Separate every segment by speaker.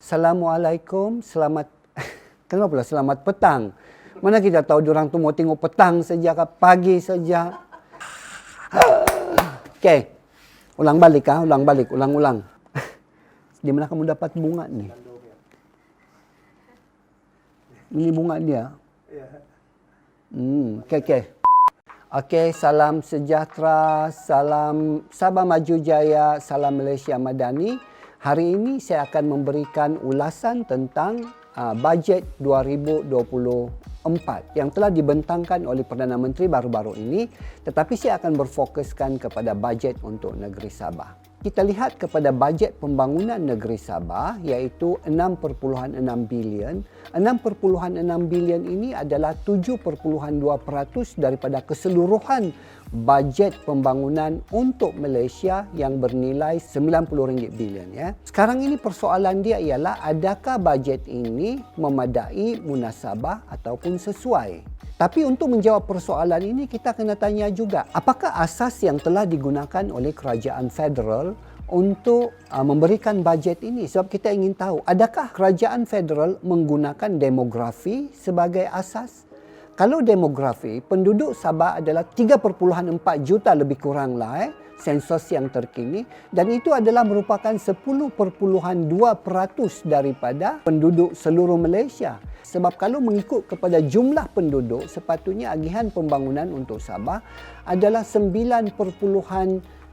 Speaker 1: Assalamualaikum, selamat kenapa pula selamat petang? Mana kita tahu diorang tu mau tengok petang saja ke pagi saja. Okey. Ulang balik. Ulang. Di mana kamu dapat bunga ni? Ini bunga dia. Okey, salam sejahtera, salam Sabah Maju Jaya, salam Malaysia Madani. Hari ini saya akan memberikan ulasan tentang bajet 2024 yang telah dibentangkan oleh Perdana Menteri baru-baru ini, tetapi saya akan berfokuskan kepada bajet untuk negeri Sabah. Kita lihat kepada bajet pembangunan negeri Sabah iaitu 6.6 bilion. 6.6 bilion ini adalah 7.2% daripada keseluruhan bajet pembangunan untuk Malaysia yang bernilai RM90 bilion. Ya. Sekarang ini persoalan dia ialah adakah bajet ini memadai, munasabah ataupun sesuai? Tapi untuk menjawab persoalan ini kita kena tanya juga, apakah asas yang telah digunakan oleh kerajaan federal untuk memberikan bajet ini? Sebab kita ingin tahu, adakah kerajaan federal menggunakan demografi sebagai asas? Kalau demografi, penduduk Sabah adalah 3.4 juta lebih kurang lah sensus yang terkini, dan itu adalah merupakan 10.2% daripada penduduk seluruh Malaysia. Sebab kalau mengikut kepada jumlah penduduk, sepatutnya agihan pembangunan untuk Sabah adalah 9.5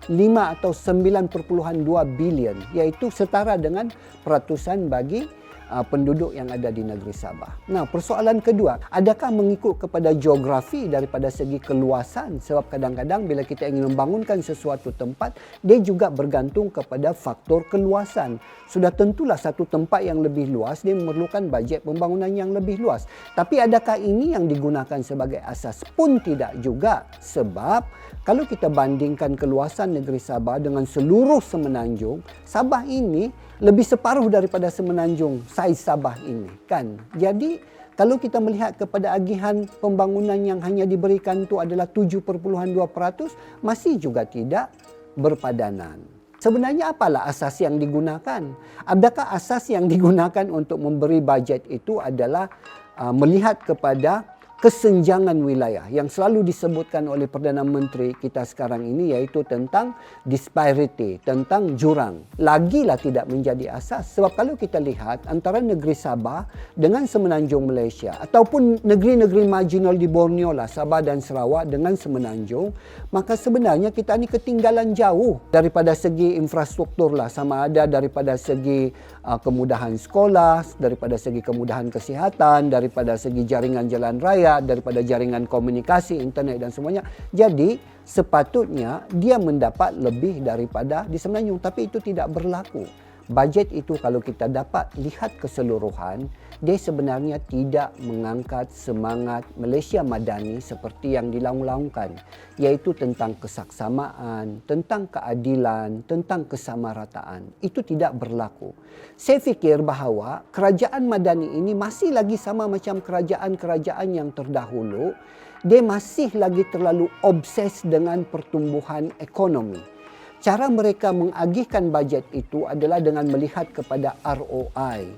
Speaker 1: atau 9.2 bilion, iaitu setara dengan peratusan bagi penduduk yang ada di negeri Sabah. Nah, persoalan kedua, adakah mengikut kepada geografi daripada segi keluasan? Sebab kadang-kadang bila kita ingin membangunkan sesuatu tempat, dia juga bergantung kepada faktor keluasan. Sudah tentulah satu tempat yang lebih luas, dia memerlukan bajet pembangunan yang lebih luas. Tapi adakah ini yang digunakan sebagai asas? Pun tidak juga. Sebab kalau kita bandingkan keluasan negeri Sabah dengan seluruh semenanjung, Sabah ini lebih separuh daripada semenanjung saiz Sabah ini, kan? Jadi kalau kita melihat kepada agihan pembangunan yang hanya diberikan itu adalah 7.2%, masih juga tidak berpadanan. Sebenarnya apalah asas yang digunakan? Adakah asas yang digunakan untuk memberi bajet itu adalah melihat kepada kesenjangan wilayah yang selalu disebutkan oleh Perdana Menteri kita sekarang ini, iaitu tentang disparity, tentang jurang. Lagilah tidak menjadi asas. Sebab kalau kita lihat antara negeri Sabah dengan semenanjung Malaysia ataupun negeri-negeri marginal di Borneo lah, Sabah dan Sarawak dengan semenanjung, maka sebenarnya kita ni ketinggalan jauh daripada segi infrastruktur lah, sama ada daripada segi kemudahan sekolah, daripada segi kemudahan kesihatan, daripada segi jaringan jalan raya, daripada jaringan komunikasi, internet dan semuanya. Jadi sepatutnya dia mendapat lebih daripada di semenanjung, tapi itu tidak berlaku. Bajet itu kalau kita dapat lihat keseluruhan, dia sebenarnya tidak mengangkat semangat Malaysia Madani seperti yang dilaung-laungkan, iaitu tentang kesaksamaan, tentang keadilan, tentang kesamarataan. Itu tidak berlaku. Saya fikir bahawa kerajaan Madani ini masih lagi sama macam kerajaan-kerajaan yang terdahulu. Dia masih lagi terlalu obses dengan pertumbuhan ekonomi. Cara mereka mengagihkan bajet itu adalah dengan melihat kepada ROI.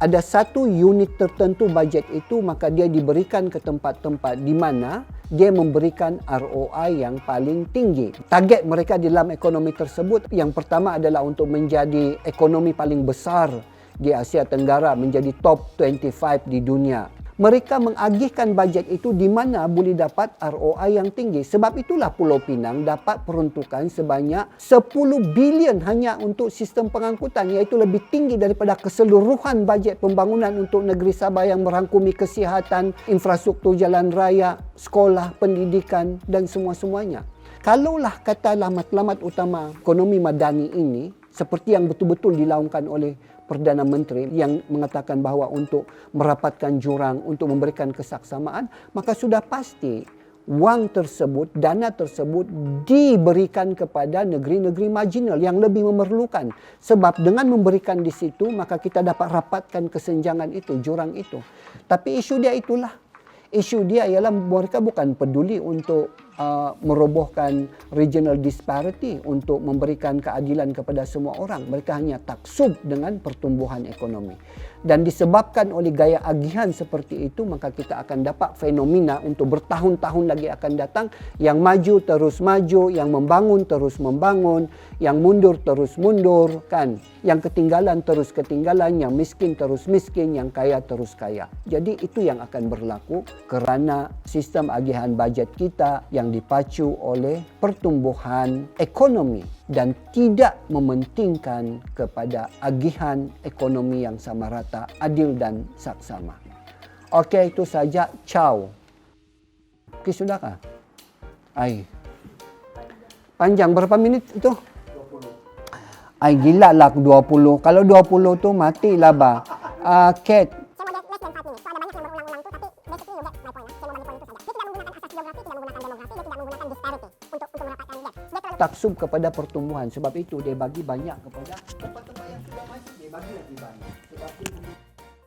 Speaker 1: Ada satu unit tertentu bajet itu, maka dia diberikan ke tempat-tempat di mana dia memberikan ROI yang paling tinggi. Target mereka di dalam ekonomi tersebut, yang pertama adalah untuk menjadi ekonomi paling besar di Asia Tenggara, menjadi top 25 di dunia. Mereka mengagihkan bajet itu di mana boleh dapat ROI yang tinggi. Sebab itulah Pulau Pinang dapat peruntukan sebanyak 10 bilion hanya untuk sistem pengangkutan, iaitu lebih tinggi daripada keseluruhan bajet pembangunan untuk negeri Sabah yang merangkumi kesihatan, infrastruktur jalan raya, sekolah, pendidikan dan semua-semuanya. Kalaulah kata matlamat utama ekonomi madani ini seperti yang betul-betul dilaungkan oleh Perdana Menteri yang mengatakan bahawa untuk merapatkan jurang, untuk memberikan kesaksamaan, maka sudah pasti wang tersebut, dana tersebut diberikan kepada negeri-negeri marginal yang lebih memerlukan. Sebab dengan memberikan di situ, maka kita dapat rapatkan kesenjangan itu, jurang itu. Tapi isu dia itulah. Isu dia ialah mereka bukan peduli untuk merobohkan regional disparity untuk memberikan keadilan kepada semua orang. Mereka hanya taksub dengan pertumbuhan ekonomi. Dan disebabkan oleh gaya agihan seperti itu, maka kita akan dapat fenomena untuk bertahun-tahun lagi akan datang, yang maju terus maju, yang membangun terus membangun, yang mundur terus mundur, kan? Yang ketinggalan terus ketinggalan, yang miskin terus miskin, yang kaya terus kaya. Jadi itu yang akan berlaku kerana sistem agihan bajet kita yang dipacu oleh pertumbuhan ekonomi dan tidak mementingkan kepada agihan ekonomi yang sama rata, adil dan saksama. Okey, itu saja. Ciao. Okey, sudahkah? Panjang berapa minit itu? 20. Gila lah 20. Kalau 20 tu matilah ba. Kate.
Speaker 2: Saya mau less than 5 minutes. So ada banyak yang berulang-ulang tu, tapi basically you get my point lah. Saya mau bagi poin itu saja. Dia tidak menggunakan asas geografi, tidak menggunakan demografi, dia tidak menggunakan disparity untuk mendapatkan gap.
Speaker 1: Taksub kepada pertumbuhan, sebab itu dia bagi banyak kepada